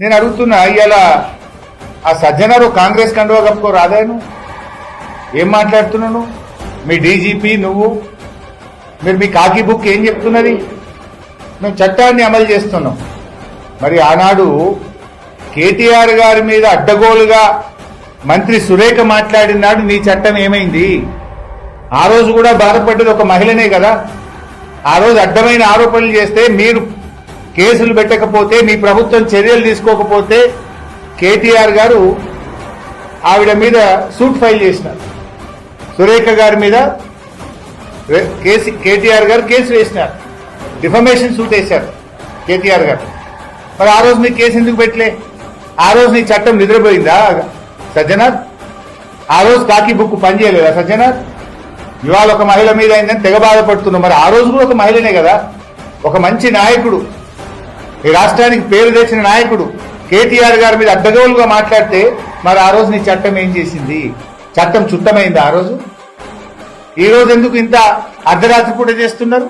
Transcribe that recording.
నేను అడుగుతున్నా, ఇవాళ ఆ సజ్జనారు కాంగ్రెస్ కండువా కప్పుకో రాదాను, ఏం మాట్లాడుతున్నాను? మీ డీజీపీ నువ్వు మీరు మీ కాకి బుక్ ఏం చెప్తున్నది? మేము చట్టాన్ని అమలు చేస్తున్నాం. మరి ఆనాడు కేటీఆర్ గారి మీద అడ్డగోలుగా మంత్రి సురేఖ మాట్లాడినాడు, నీ చట్టం ఏమైంది? ఆ రోజు కూడా బాధపడ్డది ఒక మహిళనే కదా. ఆ రోజు అడ్డమైన ఆరోపణలు చేస్తే మీరు కేసులు పెట్టకపోతే, మీ ప్రభుత్వం చర్యలు తీసుకోకపోతే కేటీఆర్ గారు ఆవిడ మీద సూట్ ఫైల్ చేసినారు. సురేఖ గారి మీద కేటీఆర్ గారు కేసు వేసినారు, డిఫమేషన్ సూట్ వేశారు కేటీఆర్ గారు. మరి ఆ రోజు నీ కేసు ఎందుకు పెట్టలే? ఆ రోజు నీ చట్టం నిద్రపోయిందా సజ్జనార్? ఆ రోజు కాకి బుక్ పనిచేయలేదా సజ్జనార్? ఇవాళ ఒక మహిళ మీద అయిందని తెగ బాధపడుతున్నావు. మరి ఆ రోజు కూడా ఒక మహిళనే కదా, ఒక మంచి నాయకుడు, ఈ రాష్ట్రానికి పేరు తెచ్చిన నాయకుడు కేటీఆర్ గారి మీద అడ్డగోలుగా మాట్లాడితే మరి ఆ రోజు నీ చట్టం ఏం చేసింది? చట్టం చుట్టమైందా ఆ రోజు? ఈ రోజు ఎందుకు ఇంత అర్ధరాత్రి పూట చేస్తున్నారు?